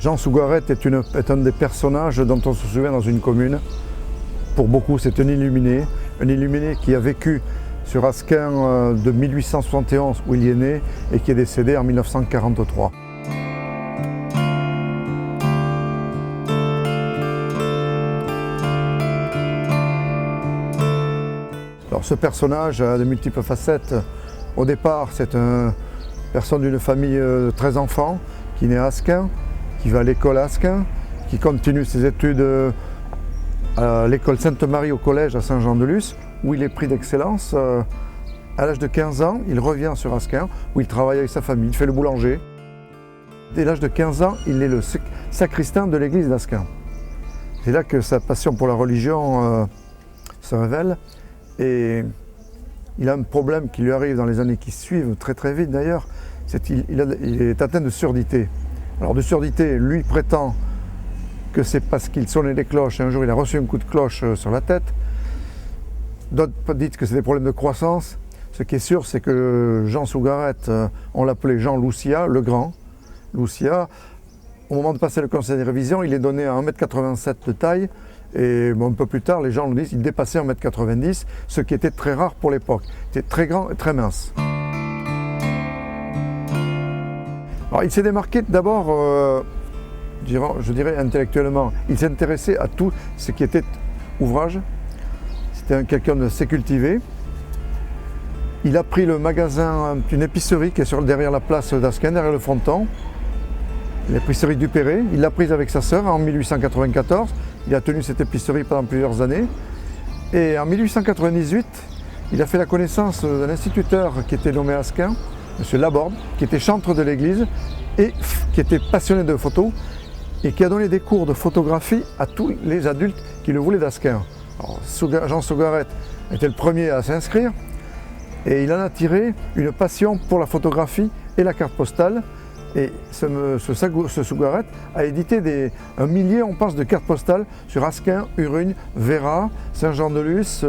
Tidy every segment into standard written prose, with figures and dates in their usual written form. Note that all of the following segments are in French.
Jean Sougaret est un des personnages dont on se souvient dans une commune. Pour beaucoup, c'est un illuminé qui a vécu sur Asquin de 1871 où il est né et qui est décédé en 1943. Alors, ce personnage a de multiples facettes. Au départ, c'est une personne d'une famille de 13 enfants qui naît à Asquin, qui va à l'école à Asquin, qui continue ses études à l'école Sainte-Marie au collège à Saint-Jean-de-Luz, où il est prix d'excellence. À l'âge de 15 ans, il revient sur Asquin, où il travaille avec sa famille, il fait le boulanger. Dès l'âge de 15 ans, il est le sacristain de l'église d'Asquin. C'est là que sa passion pour la religion se révèle. Et il a un problème qui lui arrive dans les années qui suivent, très très vite d'ailleurs, c'est qu'il est atteint de surdité. Alors de surdité, lui prétend que c'est parce qu'il sonnait les cloches et un jour il a reçu un coup de cloche sur la tête. D'autres disent que c'est des problèmes de croissance. Ce qui est sûr, c'est que Jean Sougaret, on l'appelait Jean Loucia, le grand. Loucia, au moment de passer le conseil de révision, il est donné à 1,87 m de taille. Et bon, un peu plus tard, les gens le disent, il dépassait 1,90 m, ce qui était très rare pour l'époque. Il était très grand et très mince. Alors, il s'est démarqué d'abord, je dirais intellectuellement. Il s'intéressait à tout ce qui était ouvrage. C'était quelqu'un d'assez cultivé. Il a pris le magasin, une épicerie qui est derrière la place d'Asquin, derrière le fronton. L'épicerie du Perret. Il l'a prise avec sa sœur en 1894. Il a tenu cette épicerie pendant plusieurs années. Et en 1898, il a fait la connaissance d'un instituteur qui était nommé à Asquin, M. Laborde, qui était chantre de l'église et qui était passionné de photos et qui a donné des cours de photographie à tous les adultes qui le voulaient d'Asquin. Jean Sougaret était le premier à s'inscrire et il en a tiré une passion pour la photographie et la carte postale. Et ce Sougaret a édité un millier, on pense, de cartes postales sur Asquin, Urugne, Véra, Saint-Jean-de-Luz,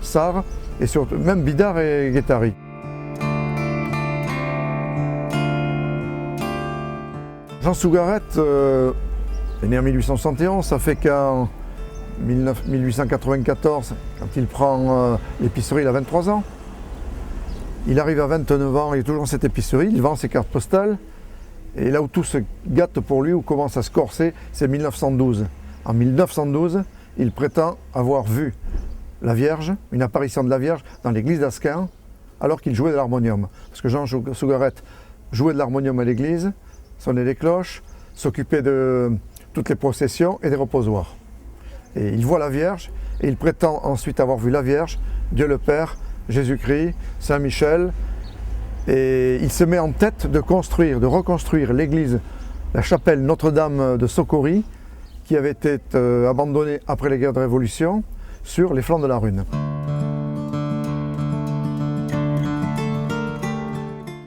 Sarre et surtout même Bidart et Guétary. Jean Sougaret est né en 1871, ça fait qu'en 1894, quand il prend l'épicerie, il a 23 ans. Il arrive à 29 ans, il est toujours dans cette épicerie, il vend ses cartes postales. Et là où tout se gâte pour lui, où commence à se corser, c'est 1912. En 1912, il prétend avoir vu la Vierge, une apparition de la Vierge dans l'église d'Asquin, alors qu'il jouait de l'harmonium. Parce que Jean Sougaret jouait de l'harmonium à l'église, sonnait les cloches, s'occupait de toutes les processions et des reposoirs. Et il voit la Vierge, et il prétend ensuite avoir vu la Vierge, Dieu le Père, Jésus-Christ, Saint-Michel. Et il se met en tête de reconstruire l'église, la chapelle Notre-Dame de Socorri, qui avait été abandonnée après les guerres de Révolution, sur les flancs de la Rhune.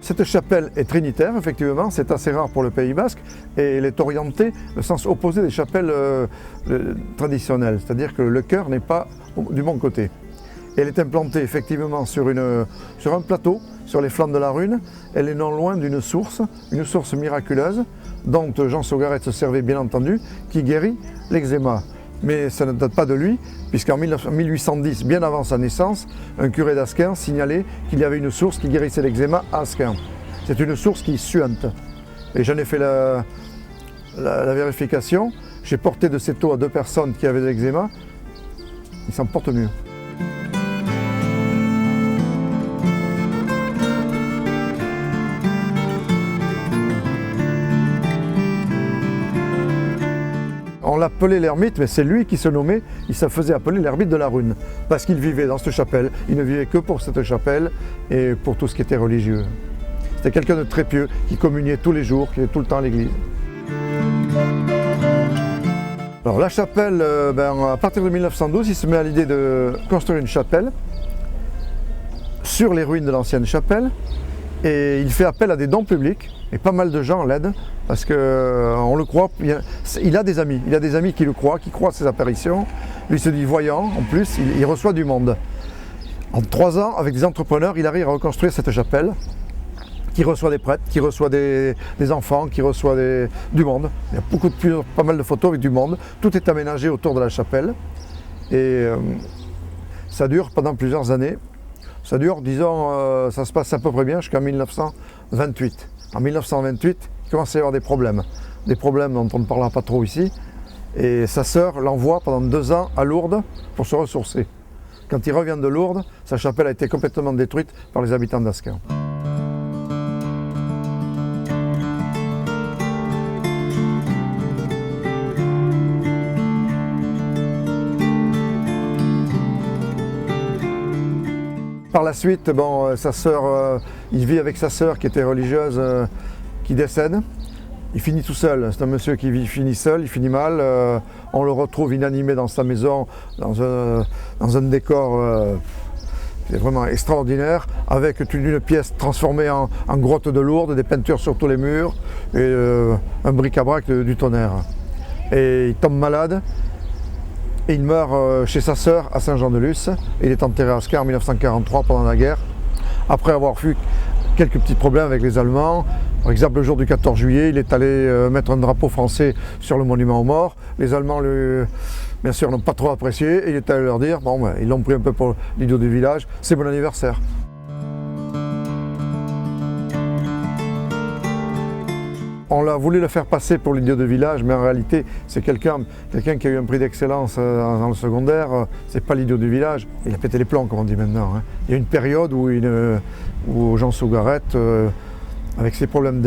Cette chapelle est trinitaire, effectivement, c'est assez rare pour le Pays basque, et elle est orientée le sens opposé des chapelles traditionnelles, c'est-à-dire que le chœur n'est pas du bon côté. Elle est implantée effectivement sur un plateau, sur les flancs de la Rhune. Elle est non loin d'une source, une source miraculeuse, dont Jean Sougaret se servait bien entendu, qui guérit l'eczéma. Mais ça ne date pas de lui, puisqu'en 1810, bien avant sa naissance, un curé d'Asquin signalait qu'il y avait une source qui guérissait l'eczéma à Asquin. C'est une source qui suinte. Et j'en ai fait la vérification. J'ai porté de cette eau à 2 personnes qui avaient de l'eczéma. Ils s'en portent mieux. On l'appelait l'ermite, mais c'est lui qui se nommait, il se faisait appeler l'ermite de la Rhune, parce qu'il vivait dans cette chapelle. Il ne vivait que pour cette chapelle et pour tout ce qui était religieux. C'était quelqu'un de très pieux, qui communiait tous les jours, qui était tout le temps à l'église. Alors la chapelle, à partir de 1912, il se met à l'idée de construire une chapelle sur les ruines de l'ancienne chapelle, et il fait appel à des dons publics, et pas mal de gens l'aident, parce qu'on le croit, il a des amis qui le croient, qui croient à ses apparitions. Lui se dit voyant, en plus, il reçoit du monde. En 3 ans, avec des entrepreneurs, il arrive à reconstruire cette chapelle, qui reçoit des prêtres, qui reçoit des enfants, qui reçoit du monde. Il y a pas mal de photos avec du monde. Tout est aménagé autour de la chapelle. Et ça dure pendant plusieurs années. Ça dure, disons, ça se passe à peu près bien jusqu'en 1928. En 1928, il commence à y avoir des problèmes dont on ne parlera pas trop ici. Et sa sœur l'envoie pendant 2 ans à Lourdes pour se ressourcer. Quand il revient de Lourdes, sa chapelle a été complètement détruite par les habitants d'Asquin. Par la suite, bon, sa sœur, il vit avec sa sœur qui était religieuse, qui décède. Il finit tout seul, c'est un monsieur qui finit seul, il finit mal. On le retrouve inanimé dans sa maison, dans un décor qui est vraiment extraordinaire, avec toute une pièce transformée en grotte de Lourdes, des peintures sur tous les murs, et un bric-à-brac du tonnerre. Et il tombe malade, et il meurt chez sa sœur à Saint-Jean-de-Luz. Il est enterré à Asquin en 1943 pendant la guerre, après avoir fui quelques petits problèmes avec les Allemands. Par exemple, le jour du 14 juillet, il est allé mettre un drapeau français sur le monument aux morts. Les Allemands, bien sûr, n'ont pas trop apprécié. Et il est allé leur dire, bon, ben, ils l'ont pris un peu pour l'idiot du village, c'est mon anniversaire. On l'a voulu le faire passer pour l'idiot de village, mais en réalité, c'est quelqu'un qui a eu un prix d'excellence dans le secondaire. C'est pas l'idiot du village. Il a pété les plombs, comme on dit maintenant. Hein. Il y a une période où Jean Sougaret, avec ses problèmes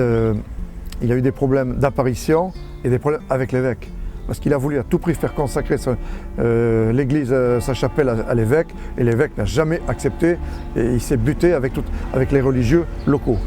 il a eu des problèmes d'apparition et des problèmes avec l'évêque. Parce qu'il a voulu à tout prix faire consacrer l'église, sa chapelle à l'évêque, et l'évêque n'a jamais accepté, et il s'est buté avec les religieux locaux.